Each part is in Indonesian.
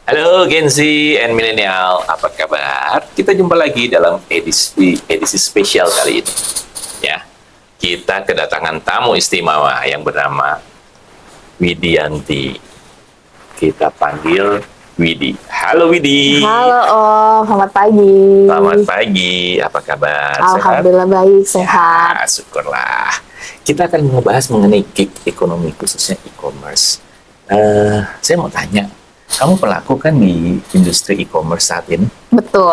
Halo Gen Z and Millennial, apa kabar? Kita jumpa lagi dalam edisi spesial kali ini. Ya, kita kedatangan tamu istimewa yang bernama Widianti. Kita panggil Widi. Halo Widi. Halo Om, selamat pagi. Selamat pagi, apa kabar? Alhamdulillah baik, sehat. Ya, syukurlah. Kita akan membahas mengenai gig ekonomi, khususnya e-commerce. Saya mau tanya, kamu pelaku kan di industri e-commerce saat ini? Betul.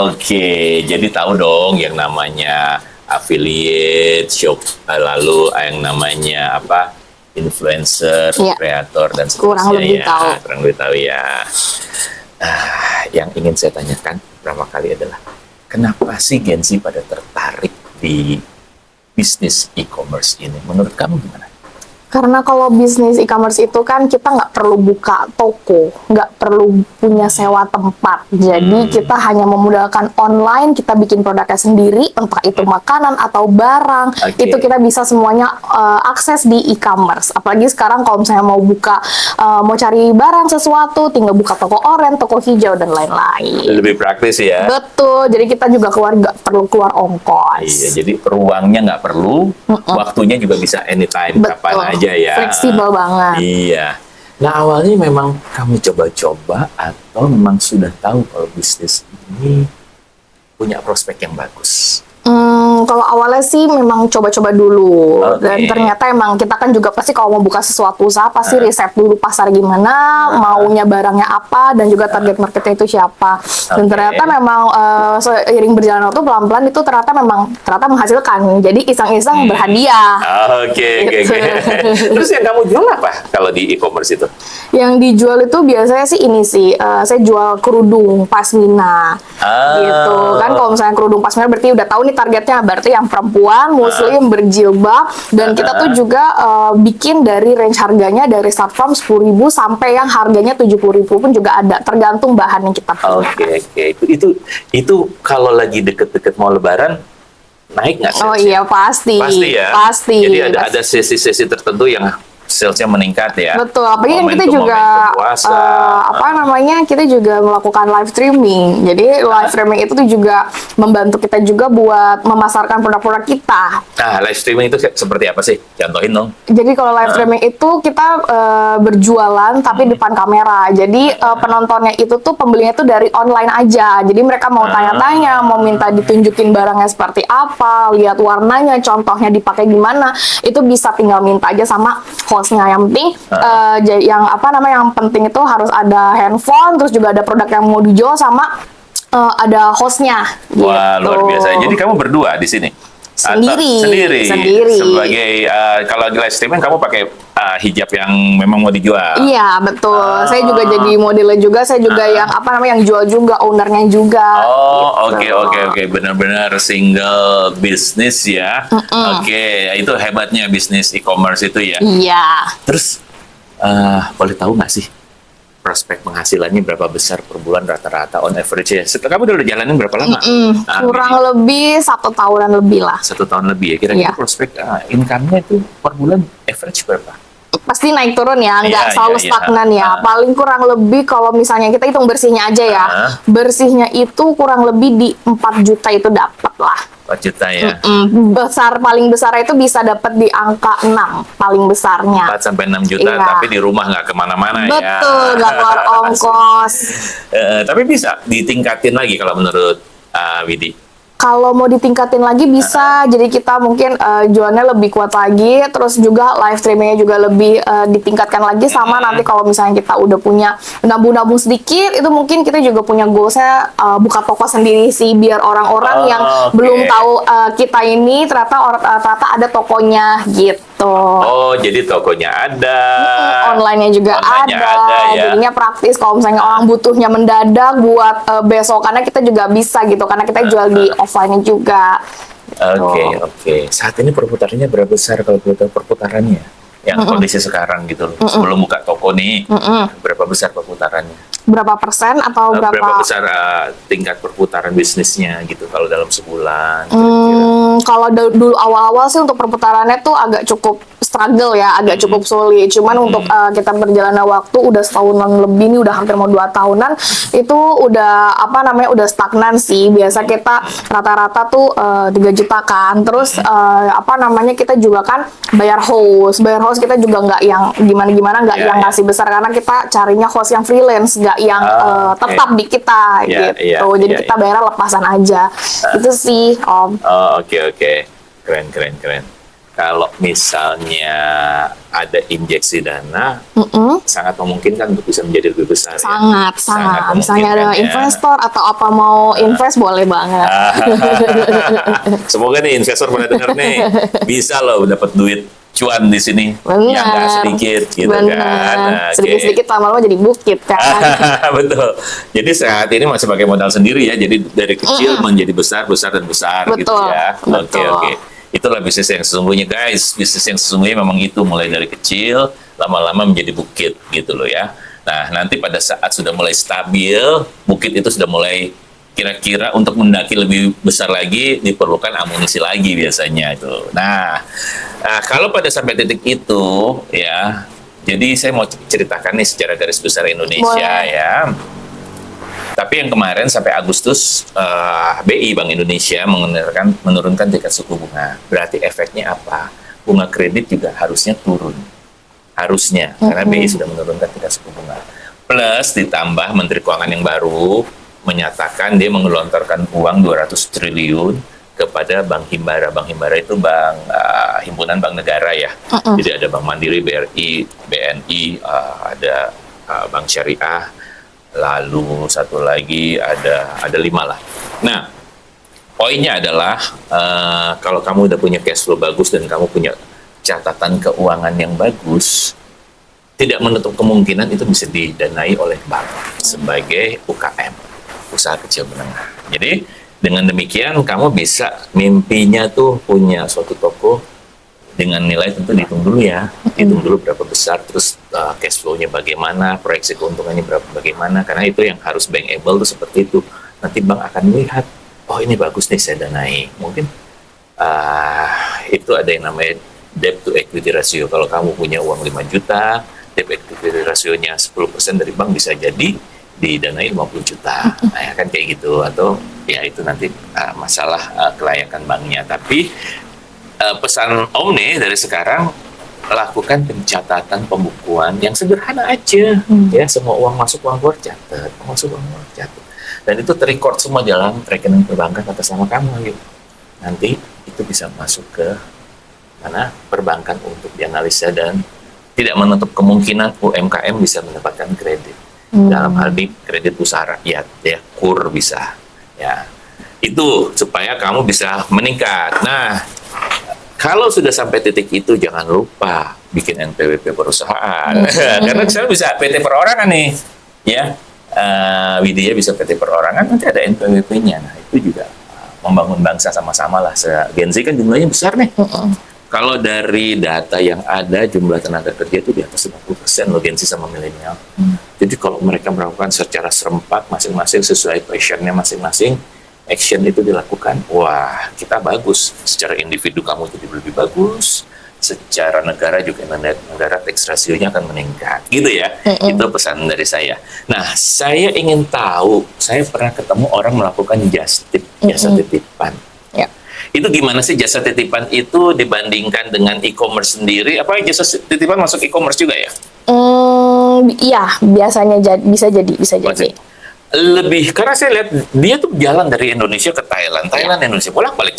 Oke, jadi tahu dong yang namanya affiliate, shop, lalu yang namanya apa, influencer, Ya. kreator, dan Kurang seterusnya lebih ya. tahu. Kurang lebih tahu ya. Yang ingin saya tanyakan pertama kali adalah, kenapa sih Gen Z pada tertarik di bisnis e-commerce ini? Menurut kamu gimana? Karena kalau bisnis e-commerce itu kan kita nggak perlu buka toko, nggak perlu punya sewa tempat. Jadi kita hanya memudahkan online, kita bikin produknya sendiri, entah itu makanan atau barang, Oke. itu kita bisa semuanya akses di e-commerce. Apalagi sekarang kalau misalnya mau buka, mau cari barang sesuatu, tinggal buka toko oranye, toko hijau, dan lain-lain. Lebih praktis ya? Betul, jadi kita juga nggak perlu keluar ongkos. Iya, jadi ruangnya nggak perlu, waktunya juga bisa anytime, Betul. kapan aja ya. Fleksibel banget. Iya. Nah, awalnya memang kamu coba-coba atau memang sudah tahu kalau bisnis ini punya prospek yang bagus? Kalau awalnya sih memang coba-coba dulu. Oke. Dan ternyata emang kita kan juga pasti kalau mau buka sesuatu usaha pasti riset dulu pasar gimana, maunya barangnya apa, dan juga target marketnya itu siapa. Dan Oke. ternyata memang seiring berjalan waktu pelan-pelan itu ternyata menghasilkan. Jadi iseng-iseng berhadiah. Oke, oke, Gitu. oke. Terus yang kamu jual apa kalau di e-commerce itu? Yang dijual itu biasanya sih ini sih, saya jual kerudung pasmina. Gitu kan, kalau misalnya kerudung pasmina berarti udah tahu nih targetnya, berarti yang perempuan muslim berjilbab, dan kita tuh juga bikin dari range harganya dari start from 10.000 sampai yang harganya 70.000 pun juga ada, tergantung bahan yang kita punya. Oke, oke. Itu kalau lagi deket-deket mau lebaran, naik nggak Oh salesnya? iya pasti. Pasti ya? Pasti. Jadi ada sesi-sesi tertentu yang salesnya meningkat ya? Betul, apalagi kan kita Momentum- juga momentum puasa. kita juga melakukan live streaming. Jadi live streaming itu tuh juga membantu kita juga buat memasarkan produk-produk kita. Nah, live streaming itu seperti apa sih? Contohin dong. Jadi kalau live streaming itu kita berjualan tapi depan kamera. Jadi penontonnya itu tuh pembelinya tuh dari online aja. Jadi mereka mau tanya-tanya, mau minta ditunjukin barangnya seperti apa, lihat warnanya, contohnya dipakai gimana, itu bisa tinggal minta aja sama hostnya. Yang penting yang penting itu harus ada handphone, terus juga ada produk yang mau dijual sama ada hostnya. Wah, gitu. luar biasa. Jadi kamu berdua di sini? Sendiri. Sendiri. Sebagai kalau lagi live streaming kamu pakai hijab yang memang mau dijual. Iya, betul. Saya juga jadi modelnya juga, saya juga yang yang jual juga, ownernya juga. Oh, oke, gitu. oke. Benar-benar single bisnis ya. Oke, itu hebatnya bisnis e-commerce itu ya. Iya. Terus boleh tahu nggak sih prospek penghasilannya berapa besar per bulan rata-rata on average ya? Kamu udah jalanin berapa lama? Kurang lebih 1 tahunan lebih lah. 1 tahun lebih ya. Kira-kira Iya. prospek income-nya itu per bulan average berapa? Pasti naik turun ya, nggak Iya, selalu iya, iya. stagnan ya. Paling kurang lebih kalau misalnya kita hitung bersihnya aja ya. Bersihnya itu kurang lebih di 4 juta itu dapat lah. 4 juta ya. Paling besar itu bisa dapat di angka 6 paling besarnya. 4 sampai 6 juta, Iya. tapi di rumah nggak kemana-mana ya. Betul, nggak keluar ongkos. Tapi bisa ditingkatin lagi kalau menurut Widi. Kalau mau ditingkatin lagi bisa, jadi kita mungkin jualnya lebih kuat lagi, terus juga live streamingnya juga lebih ditingkatkan lagi, sama nanti kalau misalnya kita udah punya nabung-nabung sedikit, itu mungkin kita juga punya goalsnya buka toko sendiri sih, biar orang-orang yang oke. belum tahu kita ini ternyata ada tokonya gitu. Oh, jadi tokonya ada. Online-nya juga Online-nya ada, ada, ya. jadinya praktis kalau misalnya orang butuhnya mendadak buat besok, karena kita juga bisa gitu, karena kita jual di offline-nya juga. Oke, oke. Saat ini perputarannya berapa besar kalau kita tahu perputarannya? Yang kondisi sekarang gitu loh. Sebelum buka toko nih, berapa besar perputarannya? berapa persen atau Berapa besar tingkat perputaran bisnisnya gitu kalau dalam sebulan? Kalau dulu awal-awal sih untuk perputarannya tuh agak cukup struggle ya, agak cukup sulit. Cuman untuk kita berjalannya waktu udah setahunan lebih nih, udah hampir mau 2 tahunan, itu udah udah stagnan sih. Biasa kita rata-rata tuh 3 juta kan. Terus kita juga kan bayar host kita juga nggak yang gimana-gimana, nggak yang ngasih besar karena kita carinya host yang freelance, nggak yang tetap di kita gitu. Jadi kita bayar lepasan aja. Itu sih Om. Oke. Keren. Kalau misalnya ada injeksi dana, sangat memungkinkan untuk bisa menjadi lebih besar. Sangat. Misalnya ada investor atau apa mau invest, boleh banget. Semoga nih investor pada dengar nih, bisa loh dapat duit cuan di sini. Benar. Yang nggak sedikit gitu kan. Sedikit-sedikit lama-lama jadi bukit kan. Betul. Jadi saat ini masih pakai modal sendiri ya. Jadi dari kecil menjadi besar dan besar gitu ya. Oke. Itulah bisnis yang sesungguhnya guys. Bisnis yang sesungguhnya memang itu, mulai dari kecil lama-lama menjadi bukit gitu loh ya. Nah, nanti pada saat sudah mulai stabil, bukit itu sudah mulai kira-kira untuk mendaki lebih besar lagi diperlukan amunisi lagi biasanya itu. Nah, kalau pada sampai titik itu ya, jadi saya mau ceritakan nih secara garis besar Indonesia ya. Tapi yang kemarin sampai Agustus BI Bank Indonesia menurunkan tingkat suku bunga. Berarti efeknya apa? Bunga kredit juga harusnya turun. Harusnya, karena BI sudah menurunkan tingkat suku bunga. Plus ditambah Menteri Keuangan yang baru menyatakan dia mengelontorkan uang 200 triliun kepada Bank Himbara. Bank Himbara itu bank himpunan bank negara ya. Jadi ada Bank Mandiri, BRI, BNI, ada Bank Syariah, lalu satu lagi ada 5 lah. Nah, poinnya adalah kalau kamu udah punya cash flow bagus dan kamu punya catatan keuangan yang bagus, tidak menutup kemungkinan itu bisa didanai oleh bank sebagai UKM, usaha kecil menengah. Jadi dengan demikian kamu bisa mimpinya tuh punya suatu toko dengan nilai, tentu dihitung dulu ya, hitung dulu berapa besar, terus cash flow-nya bagaimana, proyeksi keuntungannya bagaimana, karena itu yang harus bankable tuh seperti itu. Nanti bank akan melihat, oh ini bagus nih saya danai. Mungkin itu ada yang namanya debt to equity ratio. Kalau kamu punya uang 5 juta, debt equity ratio-nya 10% dari bank bisa jadi didanai 50 juta. Nah, ya kan kayak gitu. Atau ya itu nanti masalah kelayakan banknya. Tapi pesan Om nih dari sekarang, lakukan pencatatan pembukuan yang sederhana aja. Ya, semua uang masuk uang keluar catat, masuk uang keluar catat. Dan itu terrecord semua dalam rekening perbankan atas nama kamu gitu. Nanti itu bisa masuk ke mana perbankan untuk dianalisa dan tidak menutup kemungkinan UMKM bisa mendapatkan kredit. Dalam hal ini kredit usaha rakyat ya, KUR bisa. Ya. Itu supaya kamu bisa meningkat. Nah, kalau sudah sampai titik itu, jangan lupa bikin NPWP perusahaan. Karena sekarang bisa PT perorangan nih, ya. Widya bisa PT perorangan, nanti ada NPWP-nya. Nah, itu juga membangun bangsa sama-sama lah. Gen Z kan jumlahnya besar nih. Kalau dari data yang ada, jumlah tenaga kerja itu di atas 50% loh Gen Z sama milenial. Jadi kalau mereka melakukan secara serempak masing-masing sesuai passion-nya masing-masing, action itu dilakukan, wah kita bagus. Secara individu kamu jadi lebih bagus, secara negara juga, negara tax ratio-nya akan meningkat, gitu ya. Itu pesan dari saya. Nah, saya ingin tahu, saya pernah ketemu orang melakukan jasa titipan. Itu gimana sih jasa titipan itu dibandingkan dengan e-commerce sendiri? Apa jasa titipan masuk e-commerce juga ya? Iya, biasanya bisa jadi. Lebih, karena saya lihat dia tuh jalan dari Indonesia ke Thailand, Indonesia, bolak-balik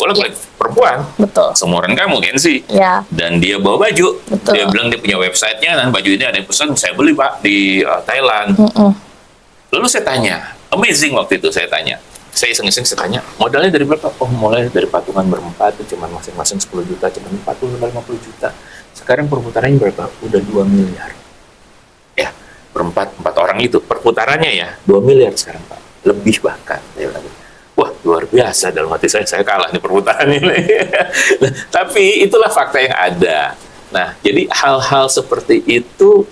perempuan. Betul. Seumuran kamu kan sih. Ya. Dan dia bawa baju. Betul. Dia bilang dia punya websitenya, dan baju ini ada yang pesan, saya beli Pak di Thailand. Lalu saya tanya, amazing waktu itu saya tanya. Saya iseng-iseng tanya, modalnya dari berapa? Oh, mulai dari patungan berempat, itu cuma masing-masing 10 juta, cuma 40-50 juta. Sekarang perputarannya berapa? Udah 2 miliar. Ya, empat orang itu, perputarannya ya, 2 miliar sekarang Pak. Lebih bahkan. Wah, luar biasa, dalam hati saya kalah nih perputaran ini. Nah, tapi itulah fakta yang ada. Nah, jadi hal-hal seperti itu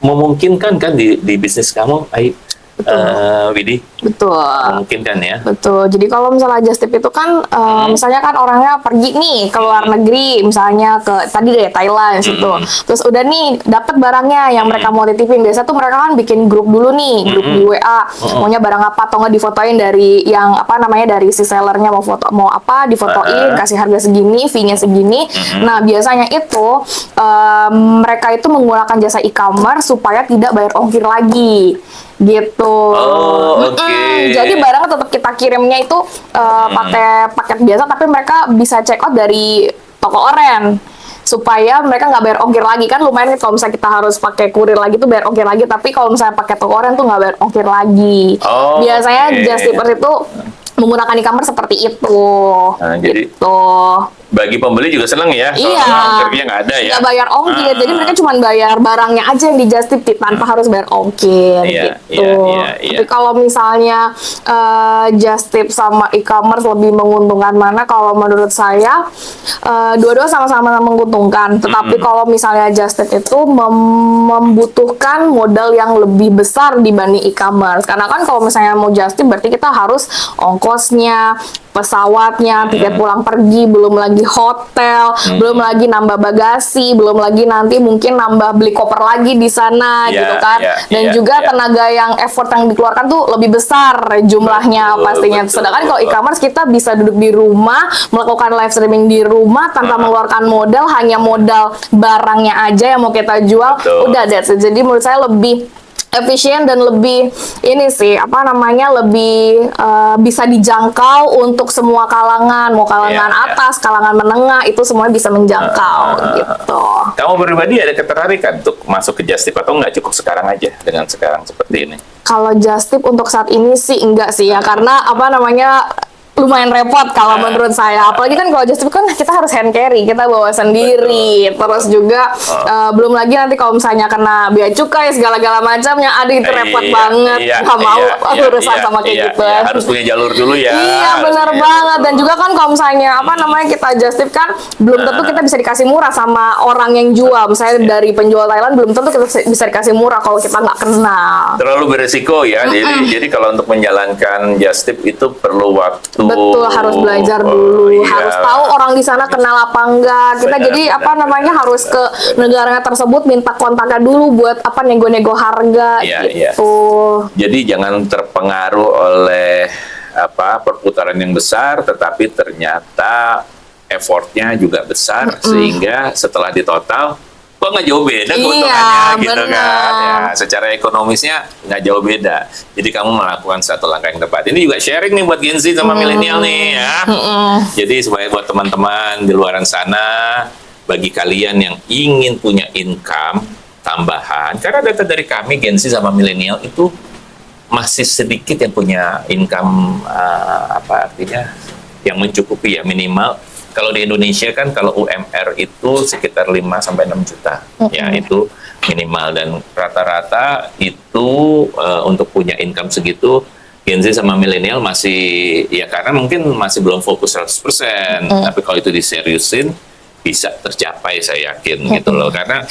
memungkinkan kan di bisnis kamu, Widi? Betul. Mungkin kan ya? Betul. Jadi kalau misalnya just tip itu kan, misalnya kan orangnya pergi nih ke luar negeri, misalnya ke tadi deh Thailand situ. Terus udah nih dapat barangnya yang mereka mau titipin. Biasa tuh mereka kan bikin grup dulu nih, grup di WA. Maunya barang apa atau nggak difotoin dari yang apa namanya dari si sellernya mau foto mau apa difotoin, kasih harga segini, fee-nya segini. Nah biasanya itu mereka itu menggunakan jasa e-commerce supaya tidak bayar ongkir lagi. Gitu. Oh, oke. Jadi barang tetap kita kirimnya itu pakai paket biasa, tapi mereka bisa check out dari toko oren supaya mereka nggak bayar ongkir lagi. Kan lumayan kalau misalnya kita harus pakai kurir lagi tuh bayar ongkir lagi, tapi kalau misalnya pakai toko oren tuh nggak bayar ongkir lagi. Oh, Biasanya oke. just tipper itu menggunakan e-commerce seperti itu. Nah, jadi gitu. bagi pembeli juga seneng ya, kalau Iya. ongkirnya nggak ada ya. Nggak bayar ongkir, jadi mereka cuma bayar barangnya aja yang di just tip tanpa harus bayar ongkir Iya, gitu. iya. Tapi kalau misalnya just tip sama e-commerce lebih menguntungkan mana? Kalau menurut saya dua-dua sama-sama menguntungkan. Tetapi kalau misalnya just tip itu membutuhkan modal yang lebih besar dibanding e-commerce. Karena kan kalau misalnya mau just tip berarti kita harus ongkosnya, pesawatnya, tiket pulang pergi, belum lagi hotel, belum lagi nambah bagasi, belum lagi nanti mungkin nambah beli koper lagi di sana Iya, gitu kan. iya, Dan iya, juga iya. tenaga yang effort yang dikeluarkan tuh lebih besar jumlahnya Betul, pastinya. betul, Sedangkan kalau betul. e-commerce kita bisa duduk di rumah, melakukan live streaming di rumah tanpa mengeluarkan modal, hanya modal barangnya aja yang mau kita jual. Betul. Udah that's it. Jadi menurut saya lebih efisien dan lebih ini sih apa namanya lebih bisa dijangkau untuk semua kalangan, mau kalangan Iya, iya. atas, kalangan menengah itu semuanya bisa menjangkau gitu. Kamu pribadi ada ketertarikan untuk masuk ke just tip atau nggak, cukup sekarang aja dengan sekarang seperti ini? Kalau just tip untuk saat ini sih enggak sih ya, karena apa namanya lumayan repot kalau menurut saya. Apalagi kan kalau just tip kan kita harus hand carry, kita bawa sendiri. Terus juga belum lagi nanti kalau misalnya kena bea cukai segala-gala macamnya, aduh itu repot banget. Nggak mau urusan sama kayak gitu. Harus punya jalur dulu ya. Iya Harus benar punya banget. jalur. Dan juga kan kalau misalnya apa namanya kita just tip kan belum tentu kita bisa dikasih murah sama orang yang jual. Misalnya dari penjual Thailand belum tentu kita bisa dikasih murah kalau kita nggak kenal. Terlalu beresiko ya. Jadi kalau untuk menjalankan just tip itu perlu waktu. Betul, harus belajar dulu, iya. harus tahu orang di sana kenal apa enggak. Kita Benar, jadi benar, apa namanya harus ke negaranya tersebut minta kontaknya dulu buat apa nego-nego harga Iya, gitu. Jadi jangan terpengaruh oleh perputaran yang besar, tetapi ternyata effortnya juga besar sehingga setelah ditotal kok nggak jauh beda keuntungannya gitu benar. kan ya, secara ekonomisnya nggak jauh beda. Jadi kamu melakukan satu langkah yang tepat. Ini juga sharing nih buat Gen Z sama milenial nih ya. Jadi supaya buat teman-teman di luaran sana, bagi kalian yang ingin punya income tambahan, karena data dari kami Gen Z sama milenial itu masih sedikit yang punya income artinya yang mencukupi ya, minimal kalau di Indonesia kan kalau UMR itu sekitar 5 sampai 6 juta. Ya, itu minimal, dan rata-rata itu untuk punya income segitu Gen Z sama milenial masih ya, karena mungkin masih belum fokus 100%. Tapi kalau itu diseriusin bisa tercapai, saya yakin gitu loh, karena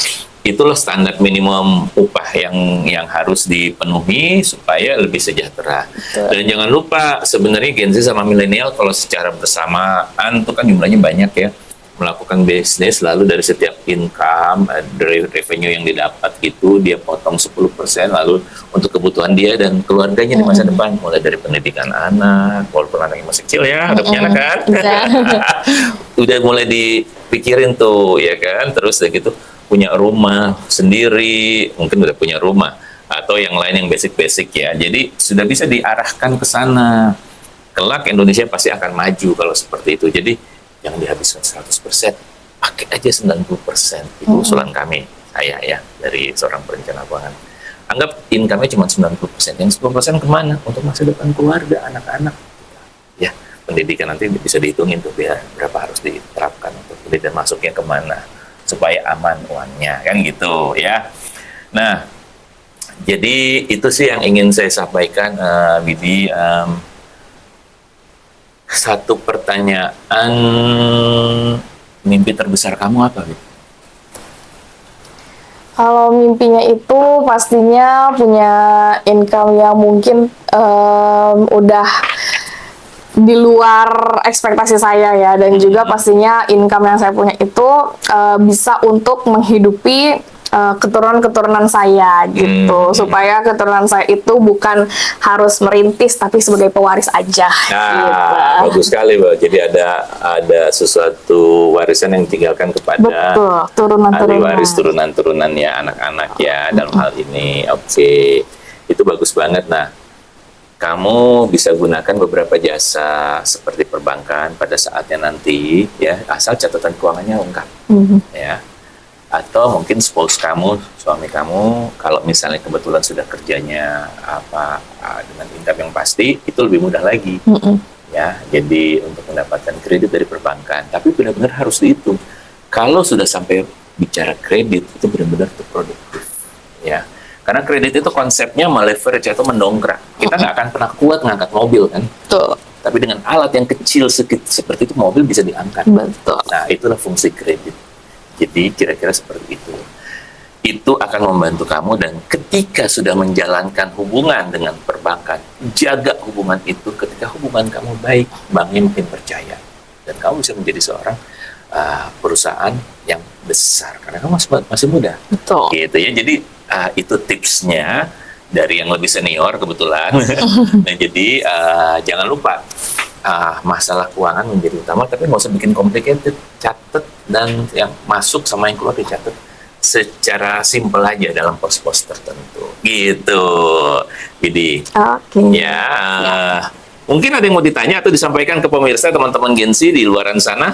itulah standar minimum upah yang harus dipenuhi supaya lebih sejahtera. Dan jangan lupa sebenarnya Gen Z sama milenial kalau secara bersamaan itu kan jumlahnya banyak ya, melakukan bisnis, lalu dari setiap income dari revenue yang didapat itu dia potong 10%, lalu untuk kebutuhan dia dan keluarganya di masa depan, mulai dari pendidikan anak, walaupun anaknya masih kecil ya, udah punya anak kan, udah mulai dipikirin tuh ya kan, terus udah gitu punya rumah sendiri, mungkin udah punya rumah atau yang lain yang basic-basic ya. Jadi sudah bisa diarahkan ke sana. Kelak Indonesia pasti akan maju kalau seperti itu. Jadi jangan dihabiskan 100%, pakai aja 90%. Itu usulan kami, saya ya, dari seorang perencana keuangan. Anggap income-nya cuma 90%, yang 10% kemana? Untuk masa depan keluarga, anak-anak. Ya, pendidikan nanti bisa dihitungin tuh biar berapa harus diterapkan untuk pendidikan, masuknya kemana supaya aman uangnya, kan gitu ya. Nah, jadi itu sih yang ingin saya sampaikan, Widi. Satu pertanyaan, mimpi terbesar kamu apa, Widi? Kalau mimpinya itu pastinya punya income yang mungkin udah di luar ekspektasi saya ya, dan juga pastinya income yang saya punya itu bisa untuk menghidupi keturunan-keturunan saya gitu, supaya keturunan saya itu bukan harus merintis tapi sebagai pewaris aja. Gitu. Bagus sekali, Mbak. Jadi ada sesuatu warisan yang ditinggalkan kepada Betul, ahli turunan-turunan. waris turunan-turunan ya, anak-anak ya dalam hal ini. Oke, itu bagus banget. Nah, kamu bisa gunakan beberapa jasa seperti perbankan pada saatnya nanti ya, asal catatan keuangannya lengkap ya. Atau mungkin spouse kamu, suami kamu, kalau misalnya kebetulan sudah kerjanya dengan income yang pasti, itu lebih mudah lagi ya. Jadi untuk mendapatkan kredit dari perbankan, tapi benar-benar harus dihitung. Kalau sudah sampai bicara kredit, itu benar-benar produktif ya. Karena kredit itu konsepnya meleverage atau mendongkrak. Kita nggak akan pernah kuat ngangkat mobil kan. Betul. Tapi dengan alat yang kecil seperti itu, mobil bisa diangkat. Betul. Nah, itulah fungsi kredit. Jadi kira-kira seperti itu. Itu akan membantu kamu, dan ketika sudah menjalankan hubungan dengan perbankan, jaga hubungan itu. Ketika hubungan kamu baik, banknya makin percaya. Dan kamu bisa menjadi seorang perusahaan yang besar. Karena kamu masih muda. Betul. Gitu ya. Jadi itu tipsnya dari yang lebih senior kebetulan. Nah, jadi jangan lupa masalah keuangan menjadi utama, tapi nggak usah bikin complicated. Catat, dan yang masuk sama yang keluar dicatat secara simpel aja dalam pos-pos tertentu. Gitu, Widi. Oke. Ya, mungkin ada yang mau ditanya atau disampaikan ke pemirsa, teman-teman Gen Z di luaran sana?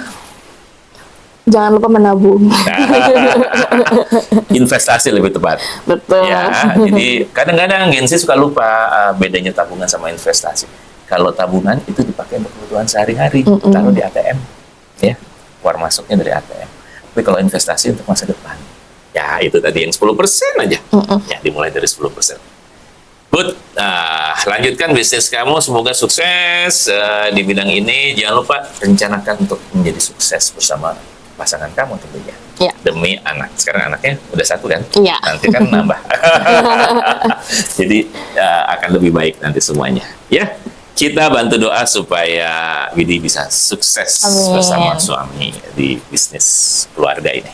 Jangan lupa menabung. Investasi lebih tepat. Betul. Ya, jadi kadang-kadang Gen Z suka lupa bedanya tabungan sama investasi. Kalau tabungan itu dipakai untuk kebutuhan sehari-hari, taruh di ATM, ya, keluar masuknya dari ATM. Tapi kalau investasi untuk masa depan, ya itu tadi yang 10% aja, ya dimulai dari 10%. Good, lanjutkan bisnis kamu, semoga sukses di bidang ini. Jangan lupa rencanakan untuk menjadi sukses bersama pasangan kamu tentunya. Ya. Demi anak. Sekarang anaknya udah 1 kan? Iya. Nanti kan nambah. Jadi akan lebih baik nanti semuanya. Ya, kita bantu doa supaya Widi bisa sukses bersama suami di bisnis keluarga ini.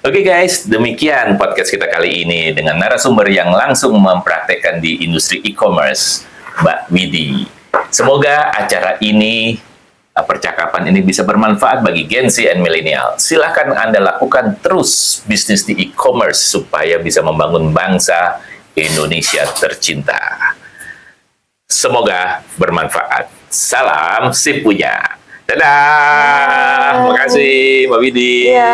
Oke guys, demikian podcast kita kali ini dengan narasumber yang langsung mempraktekkan di industri e-commerce, Mbak Widi. Semoga acara ini, percakapan ini bisa bermanfaat bagi Gen Z and Millennial. Silahkan Anda lakukan terus bisnis di e-commerce supaya bisa membangun bangsa Indonesia tercinta. Semoga bermanfaat. Salam si punya. Dadah. Terima kasih Mbak Widi.